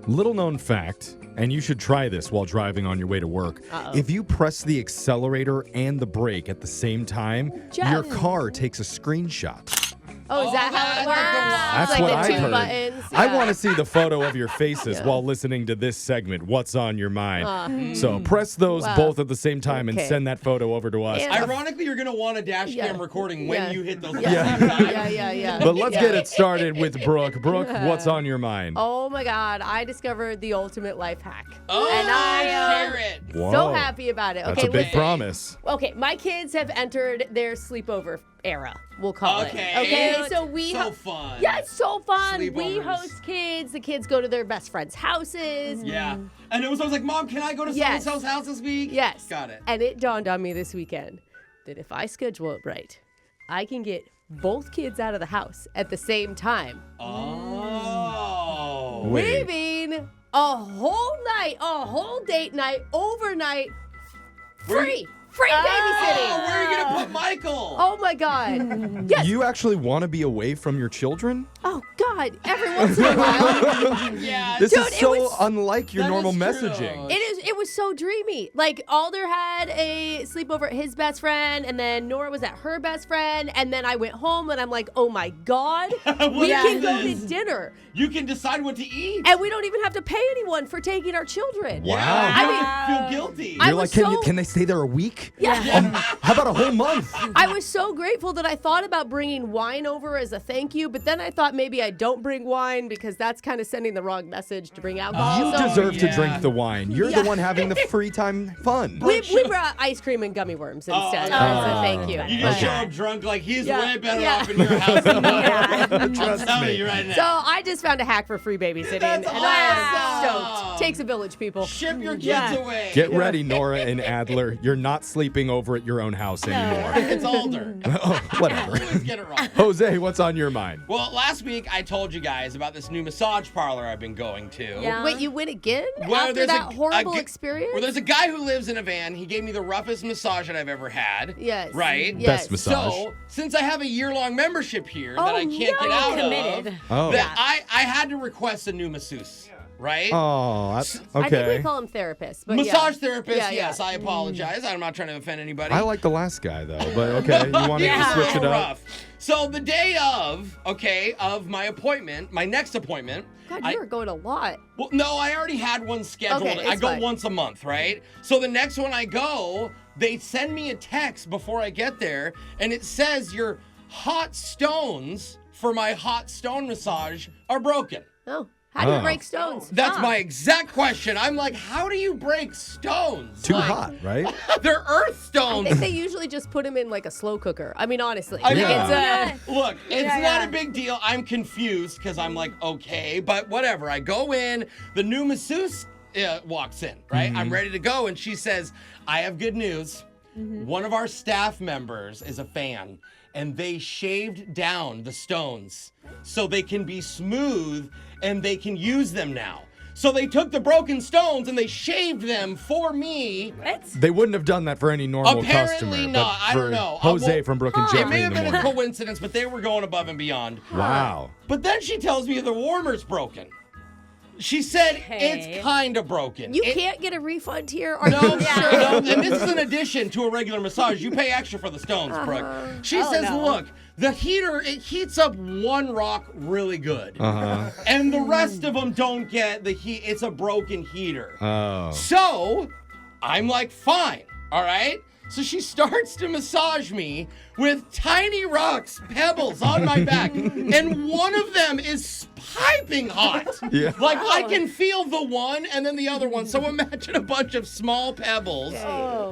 Little known fact, and you should try this while driving on your way to work. If you press the accelerator and the brake at the same time, your car takes a screenshot. Oh, is that how it works? That's like what the I two heard. buttons. I want to see the photo of your faces while listening to this segment, What's on Your Mind. So press those both at the same time and send that photo over to us. And- Ironically, you're going to want a dash cam recording when you hit those buttons. Yeah. But let's get it started with Brooke. Brooke, what's on your mind? Oh my God, I discovered the ultimate life hack. Oh, and I share it. Whoa. so happy about it. That's Okay, a big listen. promise. Okay, my kids have entered their sleepover era, we'll call it. Okay. Okay, so we So fun. Yeah, it's so fun. We Sleepovers. host kids. The kids go to their best friends' houses. Yeah. And it was always like, Mom, can I go to Yes. so-and-so's house this week? Yes. Got it. And it dawned on me this weekend that if I schedule it right, I can get both kids out of the house at the same time. Oh. Wait. Leaving a whole night, a whole date night, overnight, free. Free babysitting. Oh, where are you going to put Michael? Oh my God. Yes. You actually want to be away from your children? Oh God. Every once in a while. Yeah. This Dude, is it so was- unlike your That normal is true. messaging. It was so dreamy. Like Alder had a sleepover at his best friend, and then Nora was at her best friend, and then I went home and I'm like, oh my God, we can go to dinner. You can decide what to eat. And we don't even have to pay anyone for taking our children. Wow. I feel guilty. I You're was like, so- can they stay there a week? Yeah. How about a whole month? I was so grateful that I thought about bringing wine over as a thank you, but then I thought maybe I don't bring wine because that's kind of sending the wrong message to bring alcohol. You So deserve to yeah. drink the wine. You're the one having the free time fun. we brought ice cream and gummy worms instead as a thank you. You But- show up drunk like he's Yeah. way better Yeah. off in your house than mine. I'm Trust telling me. you right now. So I just found a hack for free babysitting, That's and I am awesome. stoked. Takes a village, people. Ship your kids Yeah. away. Get ready, Nora and Adler. You're not sleeping over at your own house anymore. It's older. Oh, whatever. Always get it wrong. Jose, what's on your mind? Well, last week I told you guys about this new massage parlor I've been going to. Yeah. Wait, you win again Well, after there's that horrible gu- experience? Well, there's a guy who lives in a van. He gave me the roughest massage that I've ever had. Yes. Right? Yes. Best massage. So, since I have a year-long membership here that Oh, I can't get no. out Committed. of, Oh. that I had to request a new masseuse. Right? Oh, that's I think we okay. call him therapists. But Massage yeah. therapist, Yeah, yeah. yes, I apologize. I'm not trying to offend anybody. I like the last guy though, but okay, you want He was to a switch it little up? rough. So the day of my appointment, my next appointment. God, you are going a lot. Well, no, I already had one scheduled. Okay, I it's go fine. once a month, right? So the next one I go, they send me a text before I get there, and it says your hot stones for my hot stone massage are broken. Oh, how do you Oh. break stones? That's my exact question. I'm like, how do you break stones? Too Like, hot, right? They're earth I stones. think they usually just put them in like a slow cooker. I mean, honestly. I Like, know. it's Look, it's Yeah, not yeah. a big deal. I'm confused because I'm like, okay, but whatever. I go in, the new masseuse walks in, right? I'm ready to go, and she says, I have good news. One of our staff members is a fan, and they shaved down the stones so they can be smooth and they can use them now. So they took the broken stones and they shaved them for me. They wouldn't have done that for any normal Apparently customer. not. But I for don't know. Jose Well, from Brooke and It Jeffrey may in have the been a morning. coincidence, but they were going above and beyond. Wow. But then she tells me the warmer's broken. She said it's kind of broken. You It- can't get a refund here. Are No, you sure? no, and this is in addition to a regular massage. You pay extra for the stones, Brooke. She says, no. look, the heater, it heats up one rock really good. Uh-huh. And the rest of them don't get the heat. It's a broken heater. Oh. So I'm like, fine, all right? So she starts to massage me with tiny rocks, pebbles on my back, and one of them is piping hot. Yeah. Like I can feel the one and then the other one. So imagine a bunch of small pebbles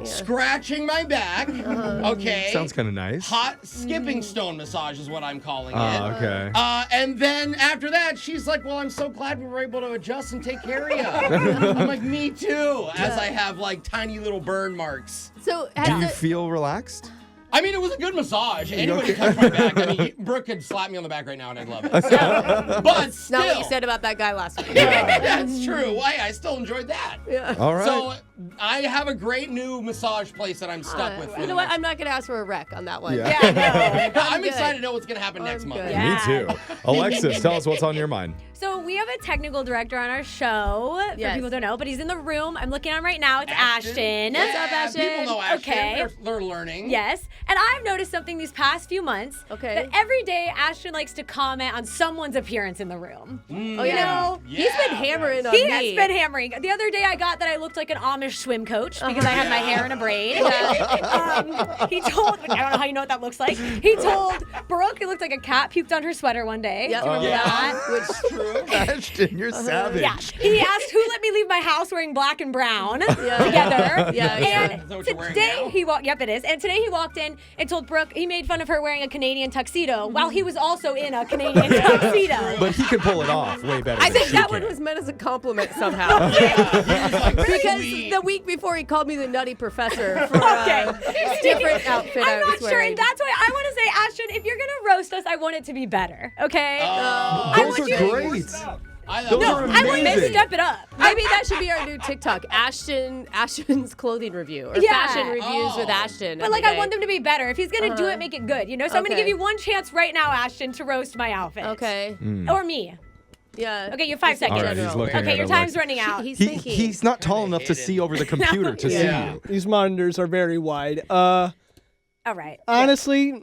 scratching my back. Okay. Sounds kind of nice. Hot skipping stone massage is what I'm calling it. Oh, okay. And then after that, she's like, well, I'm so glad we were able to adjust and take care of you. I'm like, me too, as I have like tiny little burn marks. So Do has you it, feel relaxed? I mean, it was a good massage. Anybody okay? touch my back. I mean, Brooke could slap me on the back right now and I'd love it. So, but still. not what you said about that guy last week. That's true. I still enjoyed that. All right. So I have a great new massage place that I'm stuck with. You know what? I'm not going to ask for a rec on that one. Yeah. I'm excited to know what's going to happen next month. good. Me too. Alexis, tell us what's on your mind. So we have a technical director on our show. For Yes. people who don't know, but he's in the room. I'm looking at him right now. It's Ashton. What's up, Ashton? People know Ashton. Okay. They're learning. Yes. And I've noticed something these past few months. Okay. That every day Ashton likes to comment on someone's appearance in the room. Oh, You yeah. know? He's been hammering on He me. has been hammering. The other day I got that I looked like an Amish swim coach because I had my hair in a braid. He told, I don't know how you know what that looks like. He told Brooke it looked like a cat puked on her sweater one day. Yep. Do you remember that? Which true. Ashton, you're savage. Yeah. He asked who let me leave my house wearing black and brown together. Yeah, And Is that what you're wearing today now? he walked. Yep, it is. And today he walked in and told Brooke he made fun of her wearing a Canadian tuxedo while he was also in a Canadian tuxedo. But he can pull it off way better I than think she that can. one was meant as a compliment somehow. Because the week before he called me the nutty professor for a different outfit I I'm was not sure, wearing. and that's why I want to say, Ashton, if you're gonna roast us, I want it to be better. Okay? I Those want are you. great. Those No, are I want you to amazing. step it up. Maybe that should be our new TikTok, Ashton's clothing review or Yeah. fashion reviews with Ashton. But like, I want them to be better. If he's gonna do it, make it good. You know. So I'm gonna Okay. give you one chance right now, Ashton, to roast my outfit. Okay. Or me. Yeah. Okay, you have 5 seconds. All right, he's looking Okay, at your it time's like- running out. He's He, thinking. he's not tall enough to hidden. see over the computer to see Yeah. you. These monitors are very wide. All right. Honestly,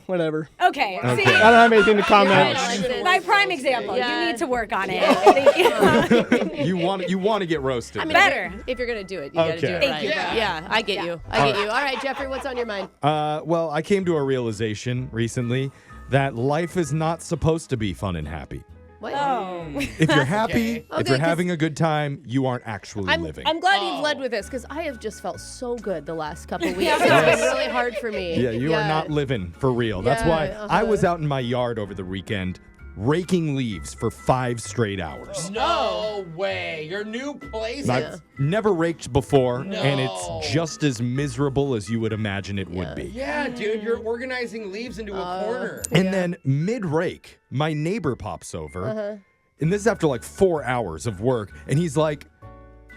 whatever. Okay. Okay. See, I don't have anything to comment. Right, Alexis. my prime example. Yeah. You need to work on it. Thank you. You want to get roasted. I mean, Better. If you're gonna do it, you gotta do Okay. it Thank right. you. Yeah, I get you. I get you. All right, Jeffrey, what's on your mind? Well, I came to a realization recently that life is not supposed to be fun and happy. What? Oh. If you're happy, Okay, if you're 'cause having a good time, you aren't actually living. I'm glad you've led with this because I have just felt so good the last couple weeks. It's Yes. been really hard for me. Yeah, you are not living for real. That's Yeah, why I was out in my yard over the weekend raking leaves for 5 straight hours. No way. Your new place. I've never raked before, and No. it's just as miserable as you would imagine it would be. Yeah, dude, you're organizing leaves into a corner. And then mid-rake, my neighbor pops over, and this is after like 4 hours of work, and he's like,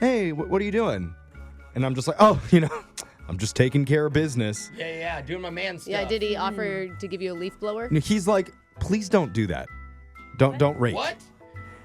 hey, what are you doing? And I'm just like, oh, I'm just taking care of business. Yeah, doing my man stuff. Yeah, did he offer to give you a leaf blower? And he's like, please don't do that. Don't rake. What?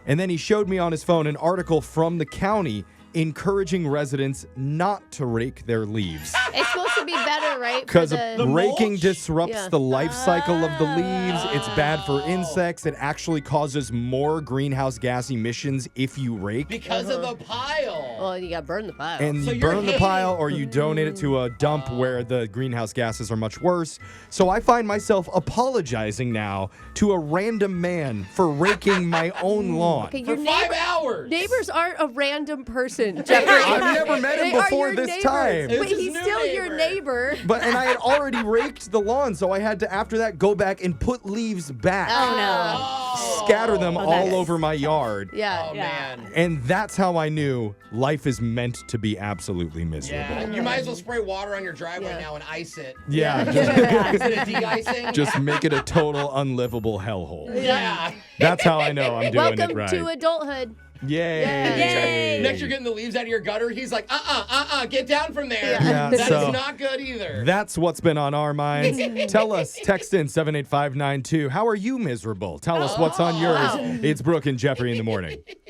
And then he showed me on his phone an article from the county encouraging residents not to rake their leaves. It's supposed to be better, right? For Because the raking mulch? disrupts Yeah. the life cycle of the leaves. It's bad for insects. It actually causes more greenhouse gas emissions if you rake. Because of the pile. Well, you gotta burn the pile. And So you you're burn the hating- pile or you donate it to a dump where the greenhouse gases are much worse. So I find myself apologizing now to a random man for raking my own lawn. okay, For your 5 hours. neighbors aren't a random person, Jeffrey. I've never met him They are before your this neighbors. time. But It's his he's new still your neighbor. neighbor. And I had already raked the lawn, so I had to, after that, go back and put leaves back. Oh no. Oh. Scatter them all that's- over my yard. Yeah. Oh, man. And that's how I knew life is meant to be absolutely miserable. Yeah, you might as well spray water on your driveway Yeah. now and ice it. Yeah. Instead of de-icing. Just make it a total unlivable hellhole. yeah. That's how I know I'm doing Welcome it right. to adulthood. Yay. Yay. Next, you're getting the leaves out of your gutter. He's like, get down from there. Yeah, That is so- not good either. That's what's been on our minds. Tell us, text in 78592. How are you miserable? Tell us what's on yours. It's Brooke and Jeffrey in the morning.